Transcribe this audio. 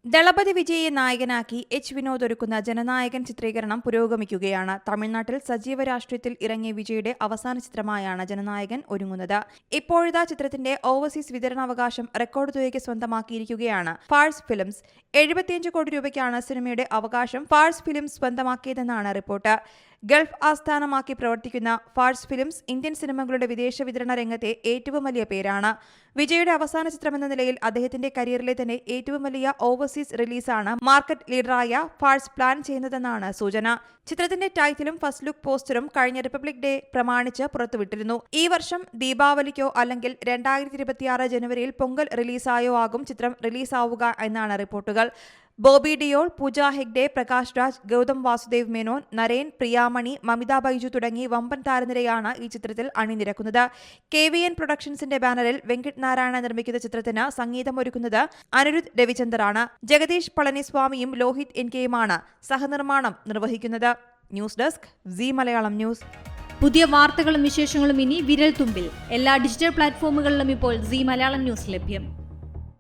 ദളപതി വിജയെ നായകനാക്കി എച്ച് വിനോദ് ഒരുക്കുന്ന ജനനായകൻ ചിത്രീകരണം പുരോഗമിക്കുകയാണ്. തമിഴ്നാട്ടിൽ സജീവ രാഷ്ട്രീയത്തിൽ ഇറങ്ങിയ വിജയുടെ അവസാന ചിത്രമായാണ് ജനനായകൻ ഒരുങ്ങുന്നത്. ഇപ്പോഴത്തെ ചിത്രത്തിന്റെ ഓവർസീസ് വിതരണാവകാശം റെക്കോർഡ് തുകയ്ക്ക് സ്വന്തമാക്കിയിരിക്കുകയാണ് ഫാഴ്സ് ഫിലിംസ്. 75 കോടി രൂപയ്ക്കാണ് സിനിമയുടെ അവകാശം ഫാഴ്സ് ഫിലിംസ് സ്വന്തമാക്കിയതെന്നാണ് റിപ്പോർട്ട്. ഗൾഫ് ആസ്ഥാനമാക്കി പ്രവർത്തിക്കുന്ന ഫാഴ്സ് ഫിലിംസ് ഇന്ത്യൻ സിനിമകളുടെ വിദേശ വിതരണ രംഗത്തെ ഏറ്റവും വലിയ പേരാണ്. വിജയുടെ അവസാന ചിത്രമെന്ന നിലയിൽ അദ്ദേഹത്തിന്റെ കരിയറിലെ തന്നെ ഏറ്റവും വലിയ ഓവർസീസ് റിലീസാണ് മാർക്കറ്റ് ലീഡറായ ഫാഴ്സ് പ്ലാൻ ചെയ്യുന്നതെന്നാണ് സൂചന. ചിത്രത്തിന്റെ ടൈറ്റിലും ഫസ്റ്റ് ലുക്ക് പോസ്റ്ററും കഴിഞ്ഞ റിപ്പബ്ലിക് ഡേ പ്രമാണിച്ച് പുറത്തുവിട്ടിരുന്നു. ഈ വർഷം ദീപാവലിക്കോ അല്ലെങ്കിൽ 2026 ജനുവരിയിൽ പൊങ്കൽ റിലീസായോ ആകും ചിത്രം റിലീസാവുക എന്നാണ് റിപ്പോർട്ടുകൾ. ബോബി ഡിയോൾ, പൂജ ഹെഗ്ഡെ, പ്രകാശ് രാജ്, ഗൗതം വാസുദേവ് മേനോൻ, നരേൻ, പ്രിയാമണി, മമിത ബൈജു തുടങ്ങി വമ്പൻ താരനിരയാണ് ഈ ചിത്രത്തിൽ അണിനിരക്കുന്നത്. KVN പ്രൊഡക്ഷൻസിന്റെ ബാനറിൽ വെങ്കിട്ട് നാരായണ നിർമ്മിക്കുന്ന ചിത്രത്തിന് സംഗീതമൊരുക്കുന്നത് അനിരുദ്ധ് രവിചന്ദറാണ്. ജഗദീഷ് പളനിസ്വാമിയും ലോഹിത് NKയുമാണ് സഹനിർമ്മാണം നിർവഹിക്കുന്നത്. News desk C Malayalam news. പുതിയ വാർത്തകളും വിശേഷങ്ങളും ഇനി വിരൽ തുമ്പിൽ. എല്ലാ ഡിജിറ്റൽ പ്ലാറ്റ്ഫോമുകളിലും ഇപ്പോൾ സി മലയാളം ന്യൂസ് ലഭ്യം.